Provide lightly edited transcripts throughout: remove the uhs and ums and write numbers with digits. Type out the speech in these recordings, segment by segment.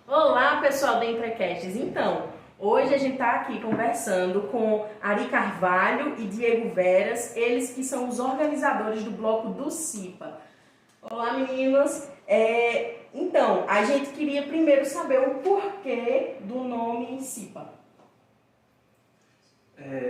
Olá, pessoal da Entrecasts. Então, hoje a gente está aqui conversando com Ari Carvalho e Diego Veras, eles que são os organizadores do bloco do CIPA. Olá, meninos. Então, a gente queria primeiro saber o porquê do nome CIPA.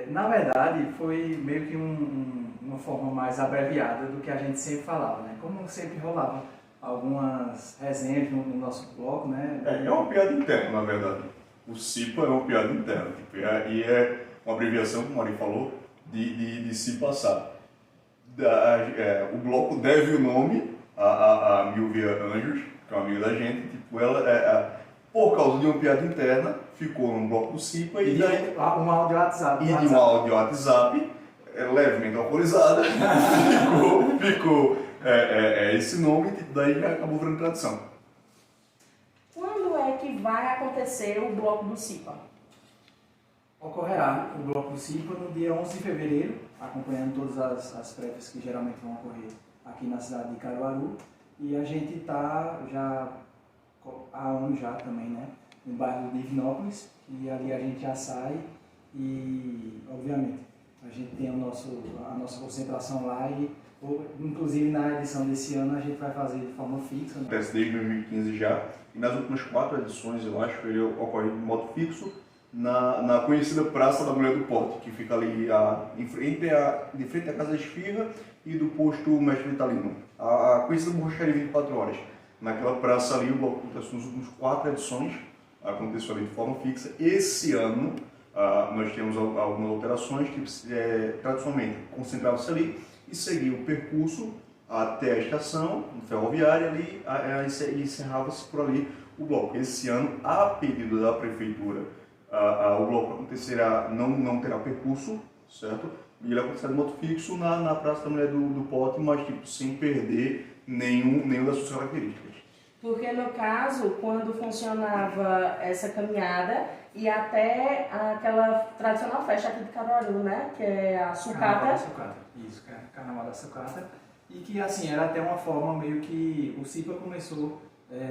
Na verdade, foi meio que uma forma mais abreviada do que a gente sempre falava, né? Como sempre rolava algumas resenhas no nosso bloco, né? É uma piada interna, na verdade. O CIPA é uma piada interna, e é uma abreviação, como o Ari falou, de se passar. O bloco deve o nome a Milvia Anjos, que é uma amiga da gente, por causa de uma piada interna, ficou no bloco do CIPA E daí um áudio WhatsApp. de um áudio WhatsApp, levemente alcoolizada, ficou esse nome, e daí já acabou virando tradição. Quando é que vai acontecer o bloco do CIPA? Ocorrerá o bloco do CIPA no dia 11 de fevereiro, acompanhando todas as prévias que geralmente vão ocorrer aqui na cidade de Caruaru. E a gente está já há anos já também, né? No bairro de Divinópolis, e ali a gente já sai e, obviamente, a gente tem a nossa concentração lá e, inclusive, na edição desse ano a gente vai fazer de forma fixa. Acontece desde 2015 já, e nas últimas 4 edições, eu acho, ele ocorre de modo fixo na conhecida Praça da Mulher do Porte, que fica ali de frente à Casa da Esfirra e do posto Mestre Vitalino, a conhecida borracharia 24 horas. Naquela praça ali, o bloco aconteceu nas últimas 4 edições, aconteceu ali de forma fixa. Esse ano, nós temos algumas alterações, que tradicionalmente concentrava-se ali e seguia o percurso até a estação ferroviária ali e encerrava-se por ali o bloco. Esse ano, a pedido da prefeitura, o bloco acontecerá, não terá percurso, certo? E ele acontecerá de modo fixo na Praça da Mulher do Pote, mas sem perder nenhum das suas características. Porque no caso, quando funcionava essa caminhada, e até aquela tradicional festa aqui de Caruaru, né? Que é a sucata. Carnaval da sucata. Isso, Carnaval da sucata. E que, assim, era até uma forma meio que... O CIPA começou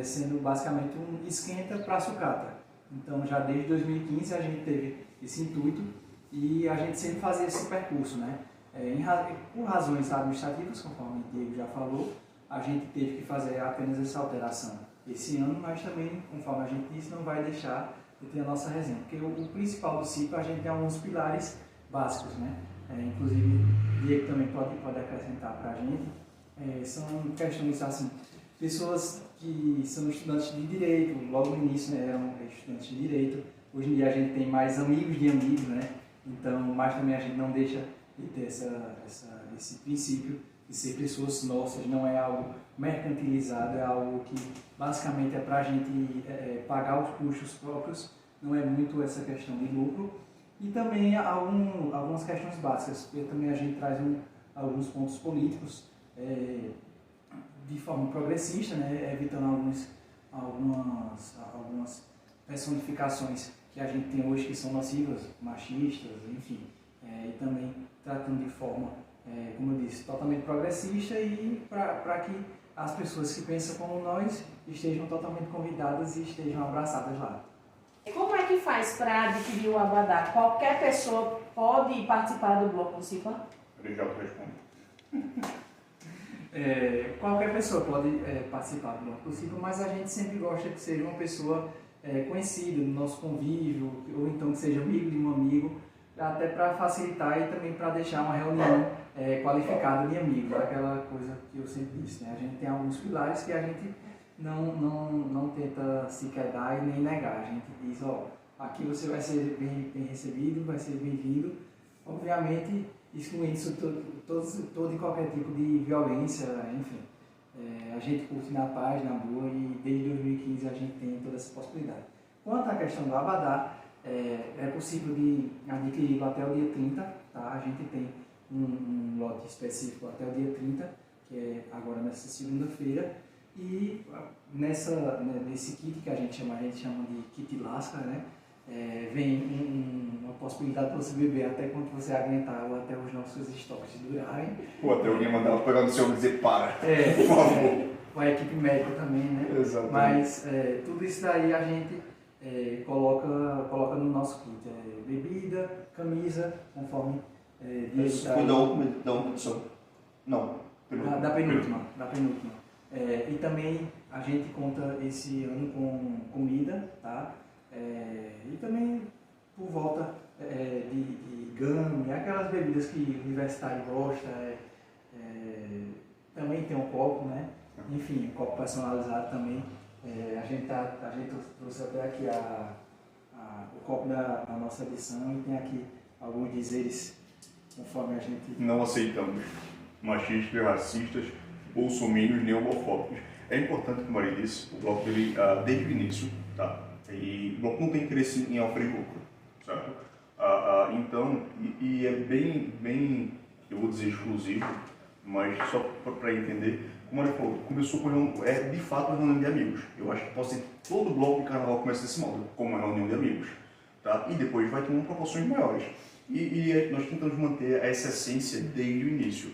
sendo basicamente um esquenta para a sucata. Então, já desde 2015 a gente teve esse intuito e a gente sempre fazia esse percurso, né? Por razões administrativas, conforme o Diego já falou, a gente teve que fazer apenas essa alteração esse ano, mas também, conforme a gente disse, não vai deixar de ter a nossa resenha. Porque o principal do CIPA, a gente tem alguns pilares básicos, né? Inclusive, o Diego também pode acrescentar para a gente. São questões assim, pessoas que são estudantes de Direito, logo no início, né, eram estudantes de Direito. Hoje em dia a gente tem mais amigos de amigos, né? Então, mas também a gente não deixa de ter esse princípio de ser pessoas nossas, não é algo mercantilizado, é algo que basicamente é para a gente pagar os custos próprios, não é muito essa questão de lucro. E também algumas questões básicas, porque também a gente traz alguns pontos políticos de forma progressista, né, evitando algumas personificações que a gente tem hoje que são nocivas, machistas, enfim, e também tratando de forma, como eu disse, totalmente progressista e para que as pessoas que pensam como nós estejam totalmente convidadas e estejam abraçadas lá. Como é que faz para adquirir o abadá? Qualquer pessoa pode participar do bloco do CIPA? Ele já responde. Qualquer pessoa pode participar do bloco do CIPA, mas a gente sempre gosta que seja uma pessoa conhecida no nosso convívio, ou então que seja amigo de um amigo, até para facilitar e também para deixar uma reunião qualificada de amigos, aquela coisa que eu sempre disse, né? A gente tem alguns pilares que a gente não tenta se quedar e nem negar, a gente diz, aqui você vai ser bem recebido, vai ser bem-vindo, obviamente excluindo todo e qualquer tipo de violência, enfim. A gente curte na paz, na boa, e desde 2015 a gente tem toda essa possibilidade. Quanto à questão do abadá, é possível de adquirir até o dia 30, tá? A gente tem um lote específico até o dia 30, que é agora nessa segunda-feira, e nesse kit que a gente chama de kit lasca, né? Vem uma possibilidade de você beber até quando você aguentar ou até os nossos estoques durarem. Até alguém mandar ela pegar no seu e dizer para, por favor. com a equipe médica também, né? Exatamente. Mas tudo isso daí a gente coloca no nosso kit. Bebida, camisa, conforme Isso foi da última edição? Não. Da penúltima. E também a gente conta esse ano com comida, tá? E também por volta de gama, aquelas bebidas que o universitário gosta. Também tem um copo, né? Enfim, um copo personalizado também. A gente trouxe até aqui o copo da nossa edição e tem aqui alguns dizeres conforme a gente... Não aceitamos machistas, racistas, bolsominions nem homofóbicos. É importante, como ele disse, o bloco dele, desde o início, tá? E o bloco não tem interesse em oferir lucro, certo? Então, é bem, eu vou dizer exclusivo, mas só para entender, como ele falou, começou com de fato uma reunião de amigos. Eu acho que pode ser todo bloco de carnaval começa desse modo, como uma reunião de amigos, tá? E depois vai tomando proporções maiores. E nós tentamos manter essa essência desde o início.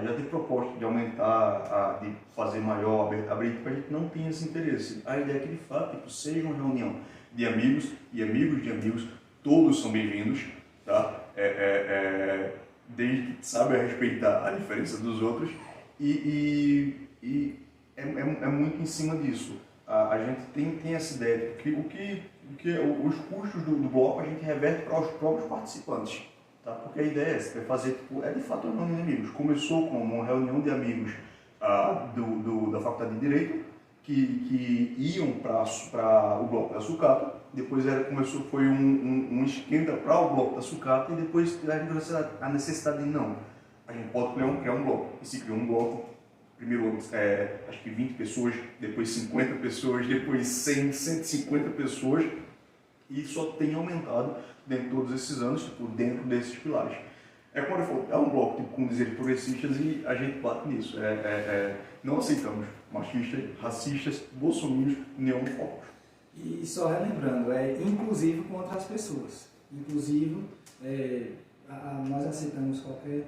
Já teve proposta de aumentar, de fazer maior, abrir, porque a gente não tem esse interesse. A ideia é que de fato seja uma reunião de amigos e amigos de amigos, todos são bem-vindos, tá? Desde que saiba respeitar a diferença dos outros e é muito em cima disso. A gente tem essa ideia de que os custos do bloco a gente reverte para os próprios participantes, tá? Porque a ideia é fazer, de fato uma reunião de amigos. Começou como uma reunião de amigos da Faculdade de Direito, que iam para o bloco da sucata, depois foi um esquenta para o bloco da sucata e depois a necessidade de não, a gente pode criar um bloco, e se criou um bloco, primeiro acho que 20 pessoas, depois 50 pessoas, depois 100, 150 pessoas, e só tem aumentado dentro de todos esses anos, dentro desses pilares. Como eu falei, é um bloco com dizeres progressistas e a gente bate nisso. Não aceitamos machistas, racistas, bolsominions, nem homofóbicos. E só relembrando, inclusivo com outras pessoas. Inclusivo, nós aceitamos qualquer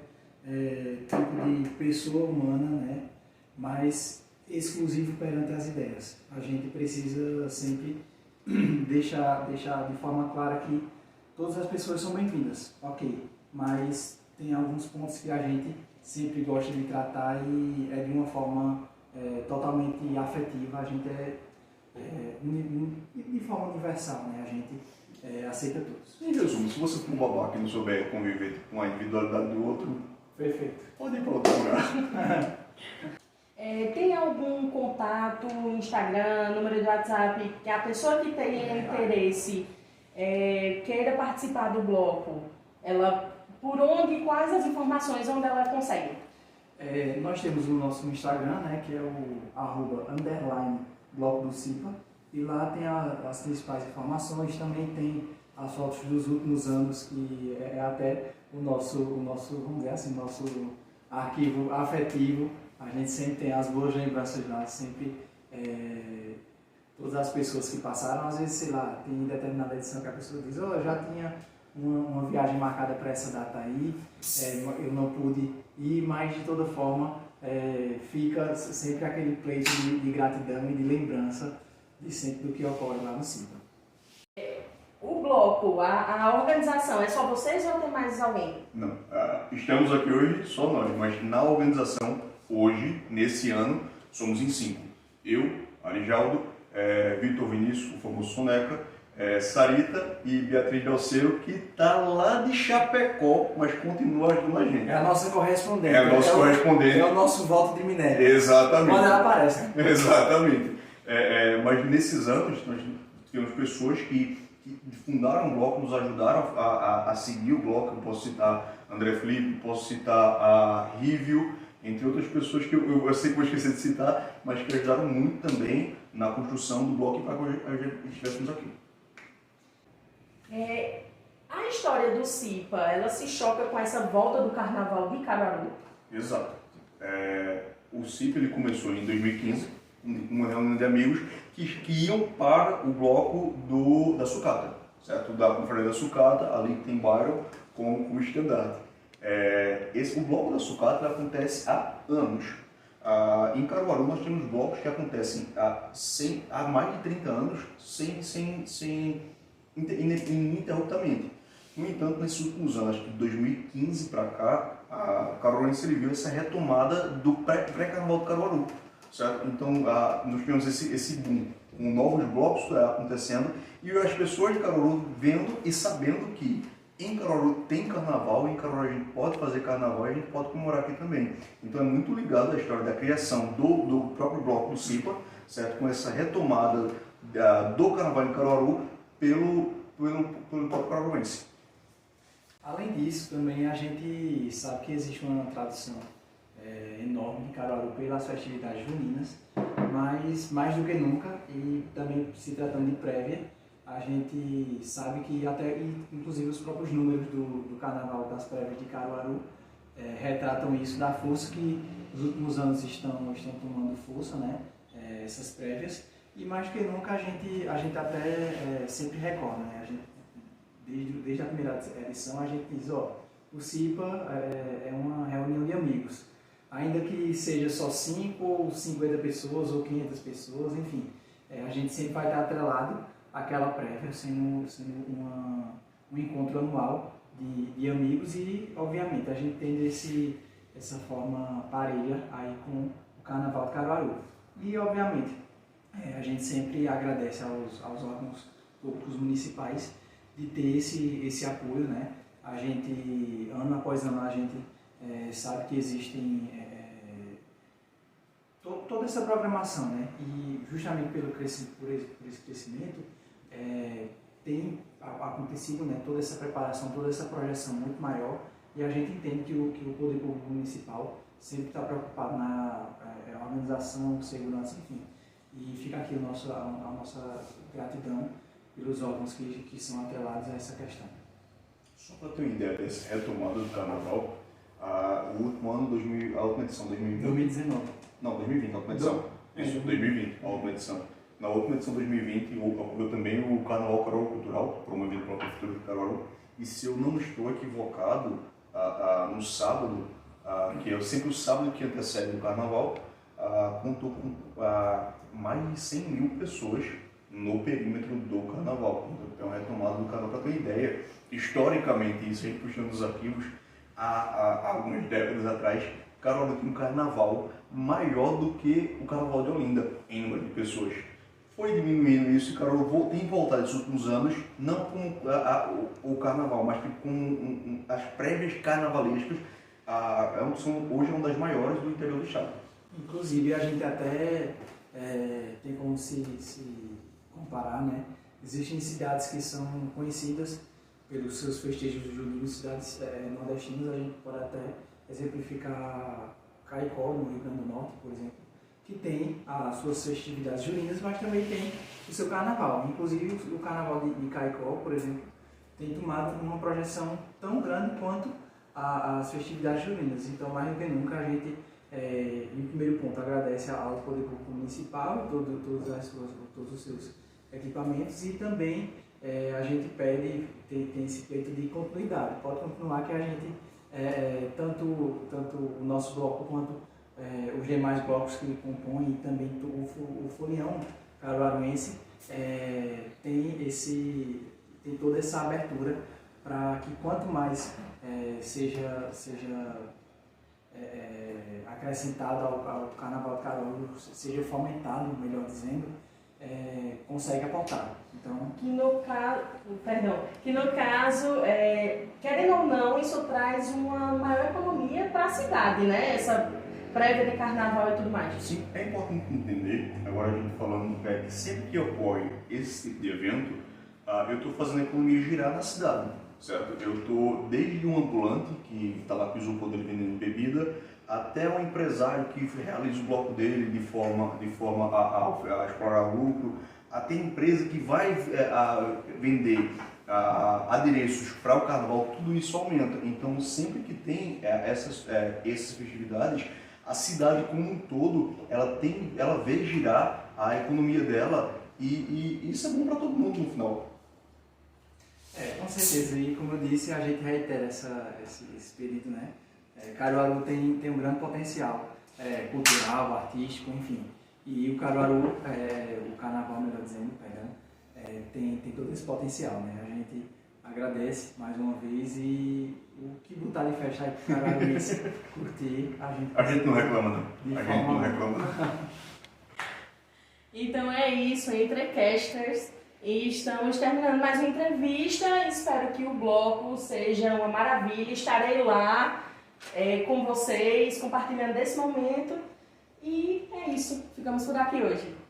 tipo de pessoa humana, né? Mas exclusivo perante as ideias. A gente precisa sempre deixar de forma clara que todas as pessoas são bem-vindas, ok, mas tem alguns pontos que a gente sempre gosta de tratar e de uma forma totalmente afetiva, a gente de forma universal, né? A gente aceita todos. Em resumo, se você for um babaca e não souber conviver com a individualidade do outro, perfeito, pode ir para outro lugar. Tem algum contato, Instagram, número de WhatsApp, que a pessoa que tenha interesse queira participar do bloco, quais as informações onde ela consegue? Nós temos o nosso Instagram, né, que é o _bloco do CIPA, e lá tem as principais informações, também tem as fotos dos últimos anos, que é até o nosso, vamos dizer assim, nosso arquivo afetivo. A gente sempre tem as boas lembranças lá, sempre todas as pessoas que passaram, às vezes, sei lá, tem determinada edição que a pessoa diz, eu já tinha uma viagem marcada para essa data aí, eu não pude ir, mas de toda forma fica sempre aquele pleito de gratidão e de lembrança de sempre do que ocorre lá no CIPA. O bloco, a organização, é só vocês ou tem mais alguém? Não, estamos aqui hoje só nós, mas na organização, hoje, nesse ano, somos em 5. Eu, Arijaldo, Vitor Vinícius, o famoso Soneca, Sarita e Beatriz Dalceiro, que está lá de Chapecó, mas continua ajudando a gente. É a nossa correspondente. Correspondente. É o nosso voto de minério. Exatamente. Quando ela aparece. Exatamente. Mas nesses anos, nós tivemos pessoas que fundaram o bloco, nos ajudaram a seguir o bloco. Eu posso citar André Felipe, posso citar a Rívio, entre outras pessoas que eu sei que vou esquecer de citar, mas que ajudaram muito também na construção do bloco e para que hoje estivéssemos aqui. A história do CIPA, ela se choca com essa volta do Carnaval de Caruaru? Exato. O CIPA ele começou em 2015, uma reunião de amigos que iam para o bloco da sucata, certo? Da Confraria da Sucata, ali que tem bairro com estandarte. O bloco da sucata acontece há anos. Em Caruaru nós temos blocos que acontecem há mais de 30 anos ininterruptamente. No entanto, nesses últimos anos, acho que de 2015 para cá, a Caruaruense viu essa retomada do pré-carnaval do Caruaru, certo? Então, nós tivemos esse boom, com novos blocos acontecendo, e as pessoas de Caruaru vendo e sabendo que em Caruaru tem carnaval, em Caruaru a gente pode fazer carnaval e a gente pode comemorar aqui também. Então é muito ligado à história da criação do próprio bloco do CIPA, certo? Com essa retomada do carnaval em Caruaru pelo próprio caruaruense. Além disso, também a gente sabe que existe uma tradição enorme em Caruaru pelas festividades juninas, mas mais do que nunca, e também se tratando de prévia, a gente sabe que inclusive os próprios números do Carnaval das Prévias de Caruaru retratam isso, da força que nos últimos anos estão tomando força, né? Essas prévias, e mais do que nunca a gente até sempre recorda, né? A gente, desde a primeira edição a gente diz, o CIPA é uma reunião de amigos, ainda que seja só 5 ou 50 pessoas ou 500 pessoas, enfim, a gente sempre vai estar atrelado àquela prévia, sendo um encontro anual de amigos, e obviamente a gente tem essa forma parelha aí com o Carnaval de Caruaru. E obviamente a gente sempre agradece aos órgãos públicos municipais de ter esse apoio, né? A gente, ano após ano, a gente sabe que existem toda essa programação, né? E justamente por esse crescimento tem acontecido, né, toda essa preparação, toda essa projeção muito maior, e a gente entende que o Poder Público Municipal sempre está preocupado na organização, segurança, enfim. E fica aqui a nossa gratidão pelos órgãos que são atrelados a essa questão. Só para ter uma ideia dessa retomada do carnaval, o último ano, a última edição, 2019. Não, 2020, a última edição. Isso, 2020, a última edição. Na última edição de 2020, ocorreu também o Carnaval Caruaru Cultural, promovido pela Prefeitura de Caruaru. E se eu não estou equivocado, no sábado, que é sempre o sábado que antecede o Carnaval, contou com mais de 100 mil pessoas no perímetro do Carnaval. Então, é uma retomada do Carnaval. Para ter uma ideia, historicamente, isso a gente puxando os arquivos, há algumas décadas atrás, Caruaru tinha um carnaval maior do que o Carnaval de Olinda, em número de pessoas. Foi diminuindo isso, e Caruaru tem voltado nos últimos anos, não com o carnaval, mas com as prévias carnavalescas, hoje é uma das maiores do interior do estado. Inclusive, a gente até tem como se comparar, né? Existem cidades que são conhecidas pelos seus festejos juninos, cidades nordestinas. A gente pode até exemplificar Caicó, no Rio Grande do Norte, por exemplo, que tem as suas festividades juninas, mas também tem o seu carnaval. Inclusive, o carnaval de Caicó, por exemplo, tem tomado uma projeção tão grande quanto as festividades juninas. Então, mais do que nunca, a gente, em primeiro ponto, agradece ao Poder Público Municipal, todos os seus equipamentos, e também a gente pede, tem esse peito de continuidade. Pode continuar, que a gente, tanto o nosso bloco quanto os demais blocos que compõem, e também o Folião Caruaruense, tem toda essa abertura para que quanto mais seja acrescentado ao Carnaval de Caruaru, seja fomentado, melhor dizendo, consegue apontar. Então, que no caso, querendo ou não, isso traz uma maior economia para a cidade, né? Essa prévia de carnaval e tudo mais. Sim, é importante entender, agora a gente falando que sempre que ocorre esse tipo de evento, eu estou fazendo a economia girar na cidade, certo? Eu estou desde um ambulante que está lá com o isopor dele vendendo bebida, até um empresário que realiza o bloco dele de forma a explorar lucro, até empresa que vai vender adereços para o carnaval, tudo isso aumenta. Então, sempre que tem essas festividades, a cidade como um todo, ela vê girar a economia dela, e isso é bom para todo mundo no final. Com certeza, e como eu disse, a gente reitera esse pedido, né? Caruaru tem um grande potencial cultural, artístico, enfim. E o Caruaru, o carnaval, melhor dizendo, tem todo esse potencial, né? A gente agradece mais uma vez e o que botar de festa aí pro Caruaruense curtir, a gente não reclama, não. A gente não reclama. Então é isso, Entrecasters. E estamos terminando mais uma entrevista. Espero que o bloco seja uma maravilha. Estarei lá com vocês, compartilhando desse momento. E é isso. Ficamos por aqui hoje.